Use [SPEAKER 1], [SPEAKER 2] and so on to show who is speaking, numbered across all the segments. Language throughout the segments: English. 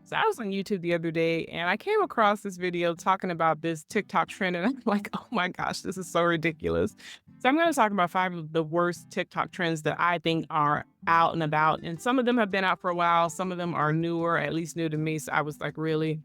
[SPEAKER 1] So I was on YouTube the other day and I came across this video talking about this TikTok trend. And I'm like, oh my gosh, this is so ridiculous. So I'm going to talk about five of the worst TikTok trends that I think are out and about. And some of them have been out for a while. Some of them are newer, at least new to me. So I was like, really,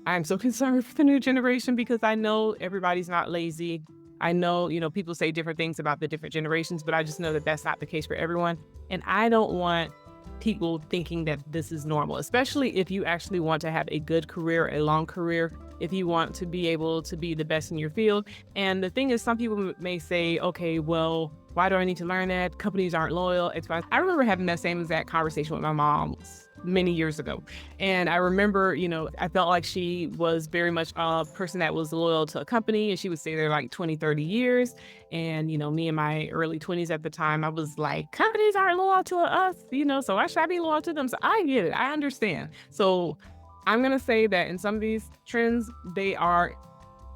[SPEAKER 1] I'm so concerned for the new generation because I know everybody's not lazy. I know, people say different things about the different generations, but I just know that that's not the case for everyone. And I don't want people thinking that this is normal, especially if you actually want to have a good career, a long career, if you want to be able to be the best in your field. And the thing is, some people may say, okay, well, why do I need to learn that? Companies aren't loyal. It's fine. I remember having that same exact conversation with my mom many years ago. And I remember, I felt like she was very much a person that was loyal to a company and she would stay there like 20, 30 years. And, me in my early 20s at the time, I was like, companies aren't loyal to us, so why should I be loyal to them? So I get it. I understand. So I'm going to say that in some of these trends, they are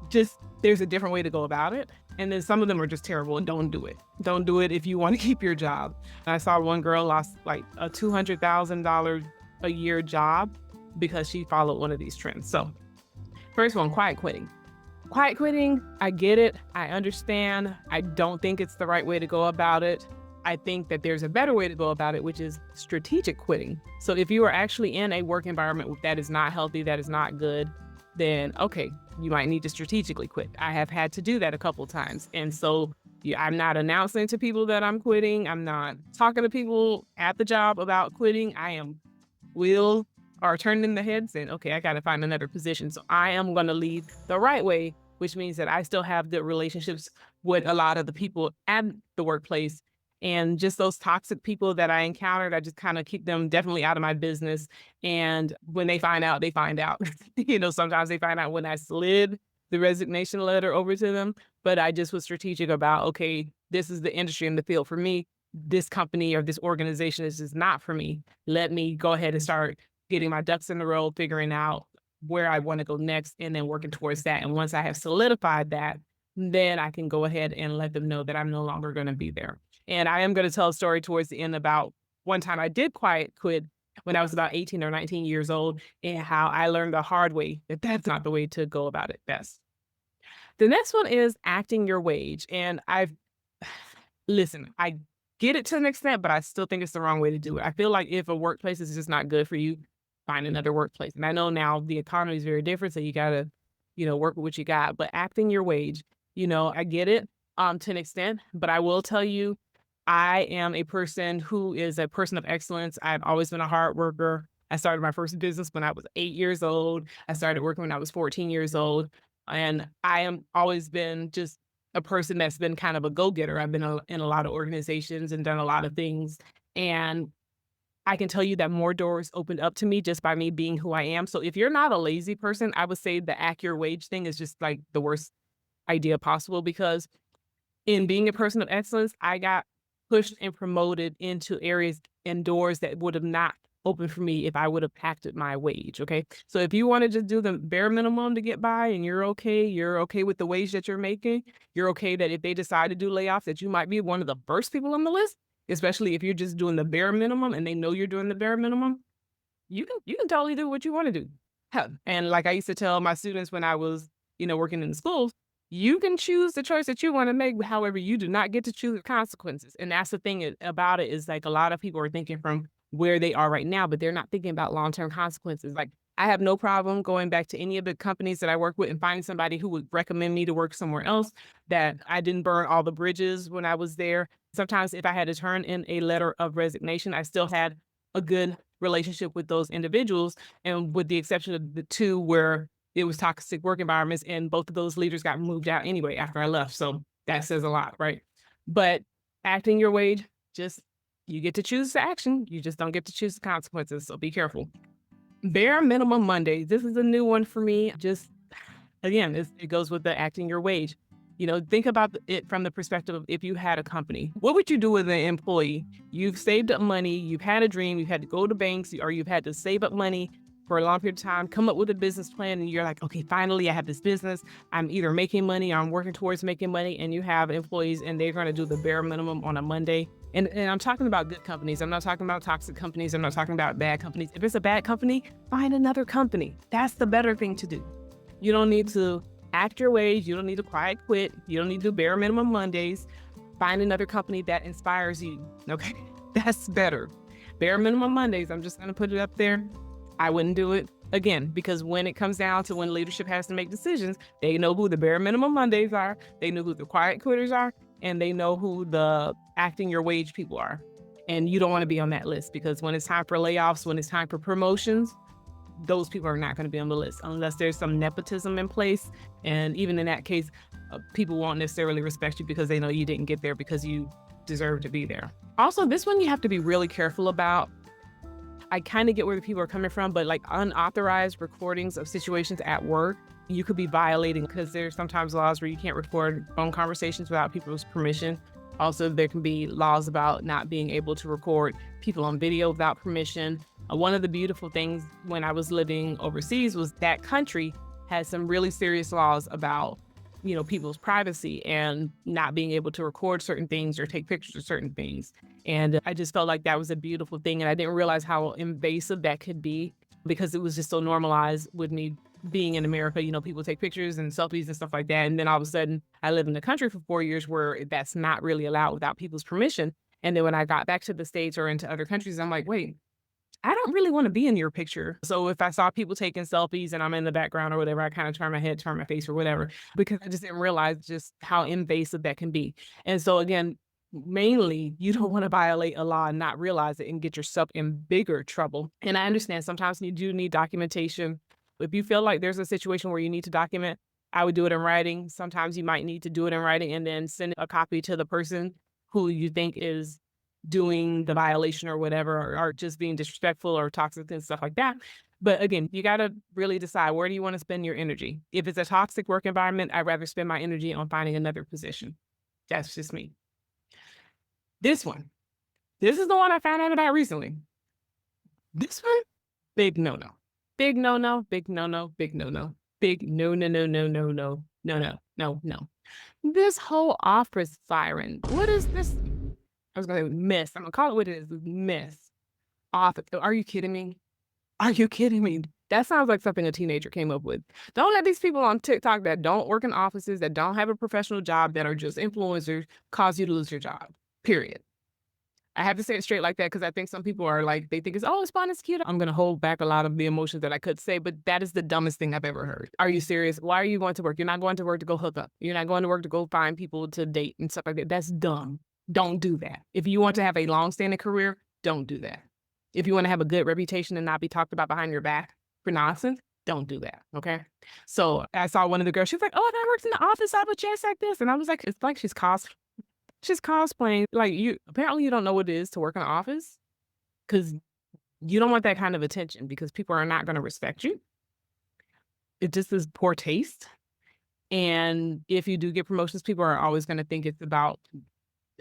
[SPEAKER 1] just, there's a different way to go about it. And then some of them are just terrible and don't do it. Don't do it if you want to keep your job. And I saw one girl lost like a $200,000 a year job because she followed one of these trends. So first one, quiet quitting. Quiet quitting, I get it. I understand. I don't think it's the right way to go about it. I think that there's a better way to go about it, which is strategic quitting. So if you are actually in a work environment that is not healthy, that is not good, then okay, you might need to strategically quit. I have had to do that a couple times. And so I'm not announcing to people that I'm quitting. I'm not talking to people at the job about quitting. I am wheel or turning in the head saying, okay, I got to find another position. So I am going to lead the right way, which means that I still have the relationships with a lot of the people at the workplace. And just those toxic people that I encountered, I just kind of keep them definitely out of my business. And when they find out, they find out. Sometimes they find out when I slid the resignation letter over to them. But I just was strategic about, okay, this is the industry and the field for me. This company or this organization is just not for me. Let me go ahead and start getting my ducks in a row, figuring out where I want to go next, and then working towards that. And once I have solidified that, then I can go ahead and let them know that I'm no longer going to be there. And I am going to tell a story towards the end about one time I did quiet quit when I was about 18 or 19 years old, and how I learned the hard way that that's not the way to go about it best. The next one is acting your wage. And listen, I get it to an extent, but I still think it's the wrong way to do it. I feel like if a workplace is just not good for you, find another workplace. And I know now the economy is very different, so you gotta, work with what you got. But acting your wage, I get it to an extent, but I will tell you, I am a person who is a person of excellence. I've always been a hard worker. I started my first business when I was 8 years old. I started working when I was 14 years old. And I am always been just a person that's been kind of a go-getter. I've been in a lot of organizations and done a lot of things. And I can tell you that more doors opened up to me just by me being who I am. So if you're not a lazy person, I would say the act your wage thing is just like the worst idea possible, because in being a person of excellence, I got pushed and promoted into areas and doors that would have not opened for me if I would have acted my wage. Okay. So if you want to just do the bare minimum to get by and you're okay with the wage that you're making, you're okay that if they decide to do layoffs, that you might be one of the first people on the list, especially if you're just doing the bare minimum and they know you're doing the bare minimum, you can totally do what you want to do. Hell, and like I used to tell my students when I was, working in the schools, you can choose the choice that you want to make. However, you do not get to choose the consequences. And that's the thing about it, is like a lot of people are thinking from where they are right now, but they're not thinking about long-term consequences. Like I have no problem going back to any of the companies that I work with and finding somebody who would recommend me to work somewhere else, that I didn't burn all the bridges when I was there. Sometimes if I had to turn in a letter of resignation, I still had a good relationship with those individuals. And with the exception of the two where it was toxic work environments, and both of those leaders got moved out anyway after I left. So that says a lot, right? But acting your wage, just you get to choose the action. You just don't get to choose the consequences. So be careful. Bare minimum Monday. This is a new one for me. Just again, it goes with the acting your wage. Think about it from the perspective of if you had a company. What would you do with an employee? You've saved up money, you've had a dream, you've had to go to banks, or you've had to save up money for a long period of time, come up with a business plan, and you're like, okay, finally I have this business. I'm either making money or I'm working towards making money. And you have employees and they're going to do the bare minimum on a Monday. And I'm talking about good companies. I'm not talking about toxic companies. I'm not talking about bad companies. If it's a bad company, find another company. That's the better thing to do. You don't need to act your ways. You don't need to quiet quit. You don't need to do bare minimum Mondays. Find another company that inspires you. Okay, that's better. Bare minimum Mondays, I'm just going to put it up there. I wouldn't do it again, because when it comes down to when leadership has to make decisions, they know who the bare minimum Mondays are. They know who the quiet quitters are, and they know who the acting your wage people are. And you don't want to be on that list, because when it's time for layoffs, when it's time for promotions, those people are not going to be on the list unless there's some nepotism in place. And even in that case, people won't necessarily respect you because they know you didn't get there because you deserve to be there. Also, this one you have to be really careful about. I kind of get where the people are coming from, but like unauthorized recordings of situations at work, you could be violating, because there's sometimes laws where you can't record phone conversations without people's permission. Also, there can be laws about not being able to record people on video without permission. One of the beautiful things when I was living overseas was that country has some really serious laws about, people's privacy and not being able to record certain things or take pictures of certain things. And I just felt like that was a beautiful thing. And I didn't realize how invasive that could be, because it was just so normalized with me being in America. People take pictures and selfies and stuff like that. And then all of a sudden I lived in the country for 4 years where that's not really allowed without people's permission. And then when I got back to the States or into other countries, I'm like, wait, I don't really want to be in your picture. So if I saw people taking selfies and I'm in the background or whatever, I kind of turn my head, turn my face or whatever, because I just didn't realize just how invasive that can be. And so again, mainly you don't want to violate a law and not realize it and get yourself in bigger trouble. And I understand sometimes you do need documentation. If you feel like there's a situation where you need to document, I would do it in writing. Sometimes you might need to do it in writing and then send a copy to the person who you think is doing the violation or whatever, or just being disrespectful or toxic and stuff like that. But again, you got to really decide, where do you want to spend your energy? If it's a toxic work environment, I'd rather spend my energy on finding another position. That's just me. This is the one I found out about recently. This one, big no-no. Big no-no, big no-no, big no-no. Big no, no, no, no, no, no, no, no, no, no. This whole office siren. What is this? I was going to say miss. I'm going to call it what it is. Miss. Office. Are you kidding me? Are you kidding me? That sounds like something a teenager came up with. Don't let these people on TikTok that don't work in offices, that don't have a professional job, that are just influencers, cause you to lose your job. Period. I have to say it straight like that, because I think some people are like, they think it's fun, it's cute. I'm going to hold back a lot of the emotions that I could say, but that is the dumbest thing I've ever heard. Are you serious? Why are you going to work? You're not going to work to go hook up. You're not going to work to go find people to date and stuff like that. That's dumb. Don't do that. If you want to have a long-standing career, don't do that. If you want to have a good reputation and not be talked about behind your back for nonsense, don't do that, okay? So I saw one of the girls, she was like, oh, that works in the office, I have a chest like this. And I was like, it's like she's cosplaying. Like, apparently you don't know what it is to work in an office, because you don't want that kind of attention, because people are not going to respect you. It just is poor taste. And if you do get promotions, people are always going to think it's about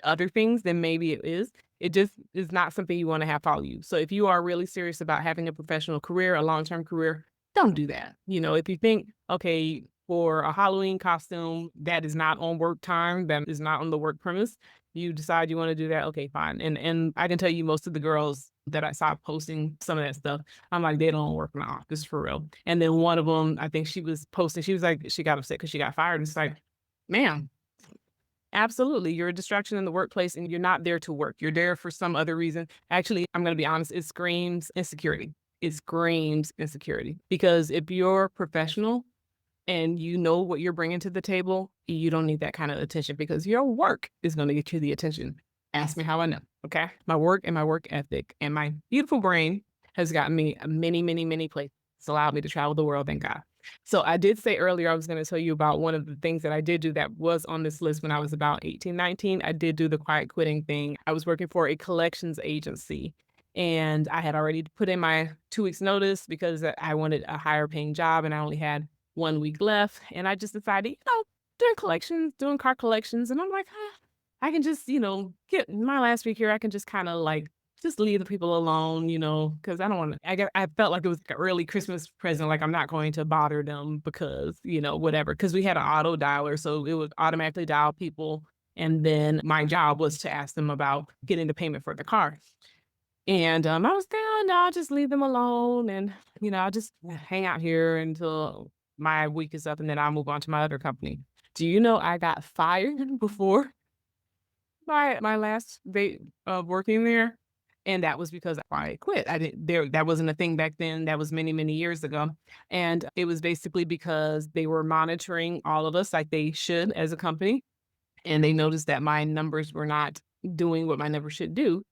[SPEAKER 1] other things than maybe it is. It just is not something you want to have follow you. So if you are really serious about having a professional career, a long-term career, don't do that. If you think, okay, for a Halloween costume that is not on work time, that is not on the work premise, you decide you want to do that, okay, fine. And I can tell you, most of the girls that I saw posting some of that stuff, I'm like, they don't work in the office for real. And then one of them, I think she was posting, she was like, she got upset because she got fired. And it's like, ma'am, absolutely. You're a distraction in the workplace and you're not there to work. You're there for some other reason. Actually, I'm going to be honest, it screams insecurity. It screams insecurity. Because if you're professional and you know what you're bringing to the table, you don't need that kind of attention, because your work is going to get you the attention. Ask me how I know, okay? My work and my work ethic and my beautiful brain has gotten me many, many, many places. It's allowed me to travel the world, thank God. So I did say earlier, I was going to tell you about one of the things that I did do that was on this list when I was about 18, 19. I did do the quiet quitting thing. I was working for a collections agency, and I had already put in my 2 weeks notice because I wanted a higher paying job and I only had 1 week left. And I just decided, doing car collections. And I'm like, I can just, get my last week here. I can just kind of like just leave the people alone, because I don't want to. I felt like it was like an early Christmas present. Like I'm not going to bother them because whatever. Because we had an auto dialer, so it would automatically dial people, and then my job was to ask them about getting the payment for the car. And I was down. No, I'll just leave them alone, and I'll just hang out here until my week is up, and then I'll move on to my other company. Do you know I got fired before my last day of working there, and that was because I quit. I didn't there that wasn't a thing back then, that was many, many years ago, and it was basically because they were monitoring all of us like they should as a company, and they noticed that my numbers were not doing what my numbers should do.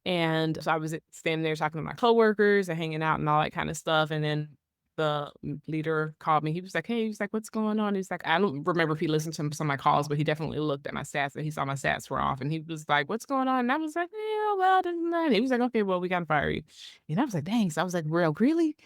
[SPEAKER 1] And so I was standing there talking to my coworkers and hanging out and all that kind of stuff. And then the leader called me. He was like, "Hey," he was like, "What's going on?" He's like, I don't remember if he listened to some of my calls, but he definitely looked at my stats and he saw my stats were off. And he was like, "What's going on?" And I was like, "Yeah, well, this and that." And he was like, "Okay, well, we got to fire you." And I was like, "Dang." So I was like, "Real, really?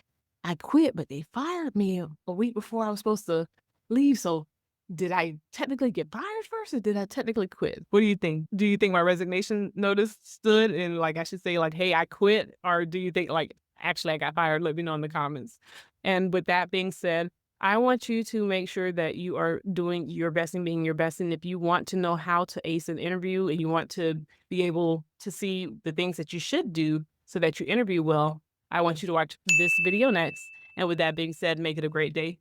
[SPEAKER 1] I quit, but they fired me a week before I was supposed to leave. So did I technically get fired first or did I technically quit? What do you think? Do you think my resignation notice stood and like I should say like, hey, I quit? Or do you think like actually I got fired? Let me know in the comments. And with that being said, I want you to make sure that you are doing your best and being your best. And if you want to know how to ace an interview and you want to be able to see the things that you should do so that you interview well, I want you to watch this video next. And with that being said, make it a great day.